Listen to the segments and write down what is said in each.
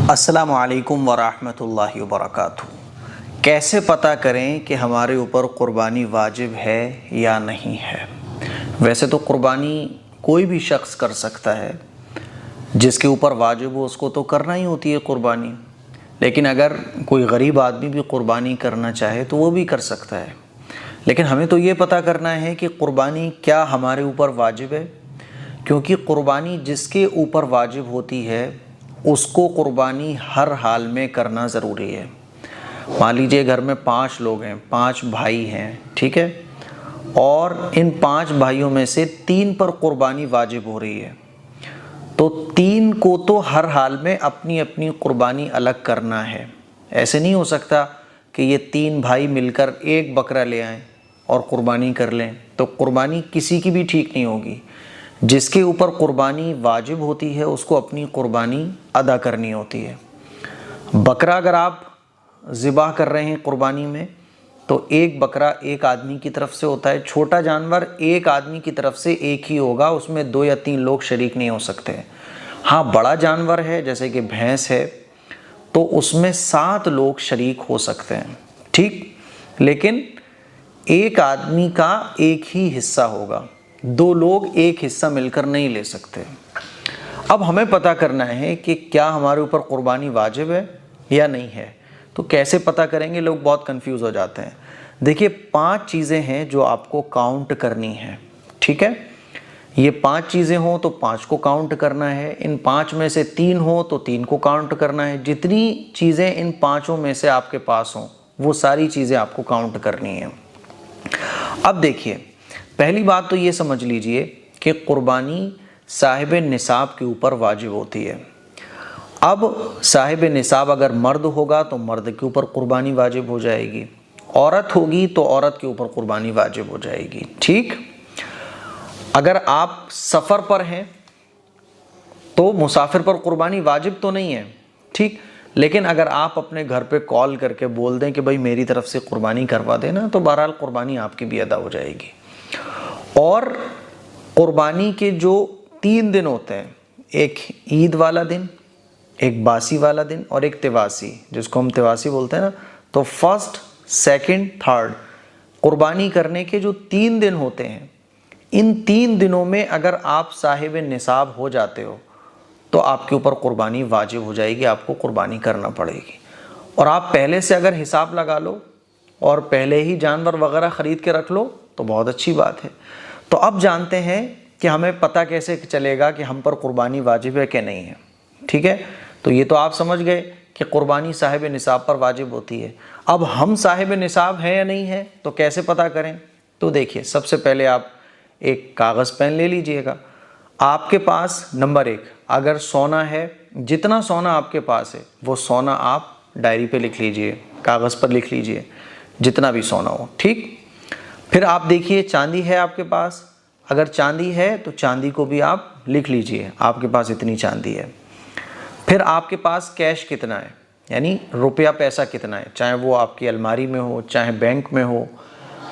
अस्सलामु अलैकुम वरहमतुल्लाहि वबरकातुहू। कैसे पता करें कि हमारे ऊपर क़ुरबानी वाजिब है या नहीं है। वैसे तो क़ुरबानी कोई भी शख्स कर सकता है, जिसके ऊपर वाजिब हो उसको तो करना ही होती है क़ुरबानी। लेकिन अगर कोई गरीब आदमी भी क़ुरबानी करना चाहे तो वो भी कर सकता है। लेकिन हमें तो ये पता करना है कि क़ुरबानी क्या हमारे ऊपर वाजिब है, क्योंकि क़ुरबानी जिसके ऊपर वाजिब होती है उसको क़ुरबानी हर हाल में करना ज़रूरी है। मान लीजिए घर में 5 लोग हैं, 5 भाई हैं, ठीक है, और इन 5 भाइयों में से 3 पर क़ुरबानी वाजिब हो रही है, तो 3 को तो हर हाल में अपनी अपनी क़ुरबानी अलग करना है। ऐसे नहीं हो सकता कि ये 3 भाई मिलकर एक बकरा ले आएँ और क़ुरबानी कर लें, तो क़ुरबानी किसी की भी ठीक नहीं होगी। जिसके ऊपर क़ुरबानी वाजिब होती है उसको अपनी क़ुरबानी अदा करनी होती है। बकरा अगर आप ज़िबाह कर रहे हैं क़ुरबानी में, तो एक बकरा एक आदमी की तरफ से होता है। छोटा जानवर एक आदमी की तरफ से एक ही होगा, उसमें 2 या 3 लोग शरीक नहीं हो सकते। हाँ, बड़ा जानवर है जैसे कि भैंस है तो उसमें 7 लोग शरीक हो सकते हैं, ठीक। लेकिन एक आदमी का एक ही हिस्सा होगा, 2 लोग एक हिस्सा मिलकर नहीं ले सकते। अब हमें पता करना है कि क्या हमारे ऊपर क़ुरबानी वाजिब है या नहीं है। तो कैसे पता करेंगे, लोग बहुत कंफ्यूज हो जाते हैं। देखिए 5 चीज़ें हैं जो आपको काउंट करनी है, ठीक है। ये 5 चीज़ें हों तो 5 को काउंट करना है, इन 5 में से 3 हो तो 3 को काउंट करना है। जितनी चीज़ें इन 5 में से आपके पास हों वो सारी चीज़ें आपको काउंट करनी है। अब देखिए, पहली बात तो ये समझ लीजिए कि क़ुरबानी साहिब निसाब के ऊपर वाजिब होती है। अब साहिब निसाब अगर मर्द होगा तो मर्द के ऊपर क़ुरबानी वाजिब हो जाएगी, औरत होगी तो औरत के ऊपर क़ुरबानी वाजिब हो जाएगी, ठीक। अगर आप सफ़र पर हैं तो मुसाफिर पर क़ुरबानी वाजिब तो नहीं है, ठीक। लेकिन अगर आप अपने घर पे कॉल करके बोल दें कि भाई मेरी तरफ से क़ुरबानी करवा देना, तो बहरहाल क़ुरबानी आपकी भी अदा हो जाएगी। और क़ुरबानी के जो 3 दिन होते हैं, एक ईद वाला दिन, एक बासी वाला दिन और एक तिवासी, जिसको हम तिवासी बोलते हैं ना, तो फर्स्ट, सेकंड, थर्ड क़ुरबानी करने के जो 3 दिन होते हैं, इन 3 दिनों में अगर आप साहिब निसाब हो जाते हो तो आपके ऊपर क़ुरबानी वाजिब हो जाएगी, आपको क़ुरबानी करना पड़ेगी। और आप पहले से अगर हिसाब लगा लो और पहले ही जानवर वगैरह ख़रीद के रख लो तो बहुत अच्छी बात है। तो अब जानते हैं कि हमें पता कैसे चलेगा कि हम पर क़ुरबानी वाजिब है कि नहीं है, ठीक है। तो ये तो आप समझ गए कि क़ुरबानी साहिब निसाब पर वाजिब होती है। अब हम साहिब निसाब हैं या नहीं है तो कैसे पता करें। तो देखिए, सबसे पहले आप एक कागज़ पेन ले लीजिएगा। आपके पास नंबर 1, अगर सोना है, जितना सोना आपके पास है वो सोना आप डायरी पे लिख लीजिए, कागज़ पर लिख लीजिए, जितना भी सोना हो, ठीक। फिर आप देखिए चांदी है आपके पास, अगर चांदी है तो चांदी को भी आप लिख लीजिए, आपके पास इतनी चांदी है। फिर आपके पास कैश कितना है, यानी रुपया पैसा कितना है, चाहे वो आपकी अलमारी में हो, चाहे बैंक में हो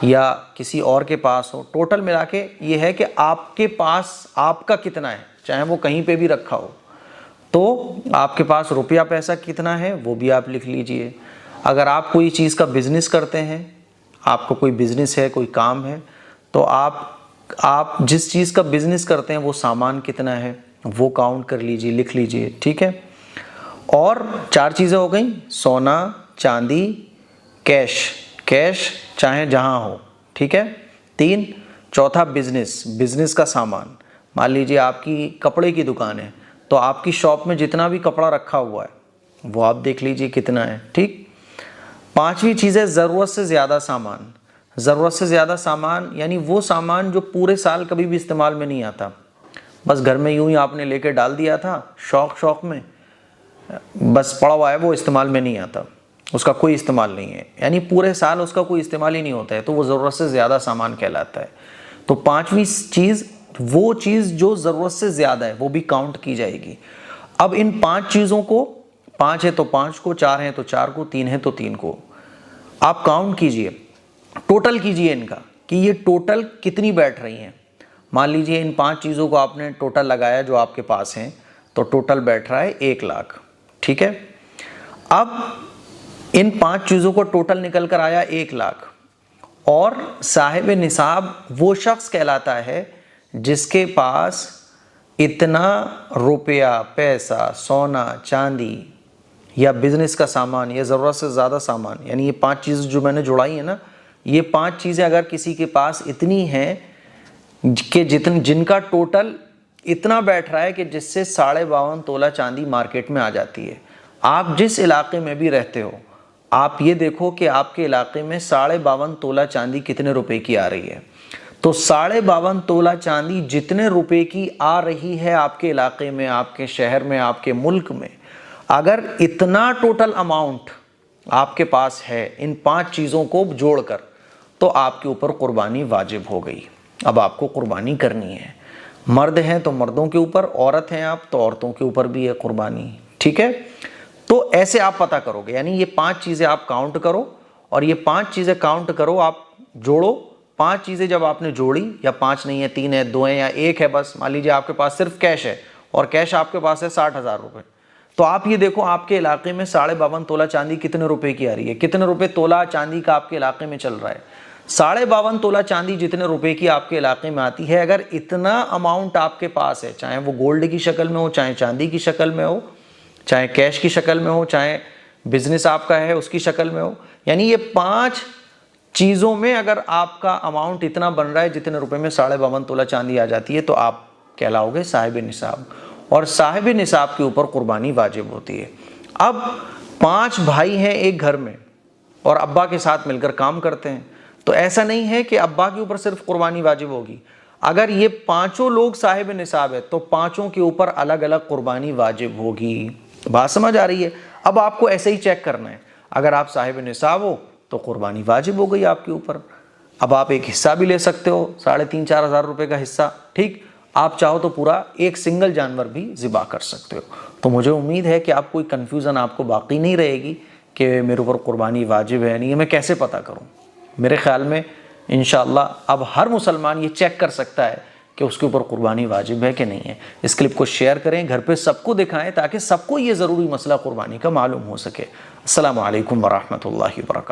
या किसी और के पास हो। टोटल मिला के ये है कि आपके पास आपका कितना है, चाहे वो कहीं पे भी रखा हो। तो आपके पास रुपया पैसा कितना है वो भी आप लिख लीजिए। अगर आप कोई चीज़ का बिज़नेस करते हैं, आपको कोई बिज़नेस है, कोई काम है, तो आप जिस चीज़ का बिज़नेस करते हैं वो सामान कितना है वो काउंट कर लीजिए, लिख लीजिए, ठीक है। और 4 चीज़ें हो गई, सोना, चांदी, कैश चाहे जहाँ हो, ठीक है। 3, चौथा बिज़नेस का सामान। मान लीजिए आपकी कपड़े की दुकान है तो आपकी शॉप में जितना भी कपड़ा रखा हुआ है वो आप देख लीजिए कितना है, ठीक। 5वीं चीज़ है ज़रूरत से ज़्यादा सामान। ज़रूरत से ज़्यादा सामान यानी वो सामान जो पूरे साल कभी भी इस्तेमाल में नहीं आता, बस घर में यूं ही आपने लेके डाल दिया था शौक में, बस पड़ा हुआ है, वो इस्तेमाल में नहीं आता, उसका कोई इस्तेमाल नहीं है, यानी पूरे साल उसका कोई इस्तेमाल ही नहीं होता है, तो वो ज़रूरत से ज़्यादा सामान कहलाता है। तो 5वीं चीज़, वो चीज़ जो ज़रूरत से ज़्यादा है वो भी काउंट की जाएगी। अब इन 5 चीज़ों को, 5 है तो 5 को, 4 है तो 4 को, 3 है तो 3 को आप काउंट कीजिए, टोटल कीजिए इनका कि ये टोटल कितनी बैठ रही हैं। मान लीजिए इन 5 चीज़ों को आपने टोटल लगाया जो आपके पास हैं, तो टोटल बैठ रहा है 1 लाख, ठीक है। अब इन 5 चीज़ों को टोटल निकल कर आया 1 लाख, और साहिब निसाब वो शख्स कहलाता है जिसके पास इतना रुपया, पैसा, सोना, चांदी या बिजनेस का सामान या ज़रूरत से ज़्यादा सामान, यानी ये 5 चीज़ें जो मैंने जुड़ाई है ना, ये 5 चीज़ें अगर किसी के पास इतनी हैं कि जिनका टोटल इतना बैठ रहा है कि जिससे 52.5 तोला चांदी मार्केट में आ जाती है। आप जिस इलाके में भी रहते हो, आप ये देखो कि आपके इलाके में 52.5 तोला चांदी कितने रुपए की आ रही है। तो 52.5 तोला चांदी जितने रुपए की आ रही है आपके इलाके में, आपके शहर में, आपके मुल्क में, अगर इतना टोटल अमाउंट आपके पास है इन 5 चीज़ों को जोड़कर, तो आपके ऊपर कुर्बानी वाजिब हो गई। अब आपको कुर्बानी करनी है। मर्द हैं तो मर्दों के ऊपर, औरत हैं आप तो औरतों के ऊपर भी है कुर्बानी, ठीक है। तो ऐसे आप पता करोगे, यानी ये 5 चीज़ें आप काउंट करो, और ये 5 चीज़ें काउंट करो, आप जोड़ो। 5 चीज़ें जब आपने जोड़ी, या 5 नहीं है, 3 है, 2 है या 1 है, बस मान लीजिए आपके पास सिर्फ कैश है और कैश आपके पास है 60,000 रुपये, तो आप ये देखो आपके इलाके में 52.5 तोला चांदी कितने रुपए की आ रही है, कितने रुपए तोला चांदी का आपके इलाके में चल रहा है। 52.5 तोला चांदी जितने रुपए की आपके इलाके में आती है, अगर इतना अमाउंट आपके पास है, चाहे वो गोल्ड की शक्ल में हो, चाहे चांदी की शक्ल में हो, चाहे कैश की शक्ल में हो, चाहे बिजनेस आपका है उसकी शक्ल में हो, यानी ये 5 चीज़ों में अगर आपका अमाउंट इतना बन रहा है जितने रुपए में 52.5 तोला चांदी आ जाती है, तो आप कहलाओगे साहिब निसाब, और साहिब निसाब के ऊपर कुर्बानी वाजिब होती है। अब 5 भाई हैं एक घर में और अब्बा के साथ मिलकर काम करते हैं, तो ऐसा नहीं है कि अब्बा के ऊपर सिर्फ कुर्बानी वाजिब होगी। अगर ये 5 लोग साहिब निसाब है तो 5 के ऊपर अलग अलग कुर्बानी वाजिब होगी। बात समझ आ रही है? अब आपको ऐसे ही चेक करना है, अगर आप साहिब निसाब हो तो कुर्बानी वाजिब हो गई आपके ऊपर। अब आप एक हिस्सा भी ले सकते हो, 3,500-4 हज़ार रुपये का हिस्सा, ठीक। आप चाहो तो पूरा एक सिंगल जानवर भी ज़िबा कर सकते हो। तो मुझे उम्मीद है कि आप कोई कन्फ्यूज़न आपको बाकी नहीं रहेगी कि मेरे ऊपर कुर्बानी वाजिब है नहीं है, मैं कैसे पता करूं। मेरे ख्याल में इंशाअल्लाह अब हर मुसलमान ये चेक कर सकता है कि उसके ऊपर कुर्बानी वाजिब है कि नहीं है। इस क्लिप को शेयर करें, घर पे सबको दिखाएं, ताकि सबको ये ज़रूरी मसला कुर्बानी का मालूम हो सके। अस्सलामु अलैकुम वरहमतुल्लाहि वबरकातुहू।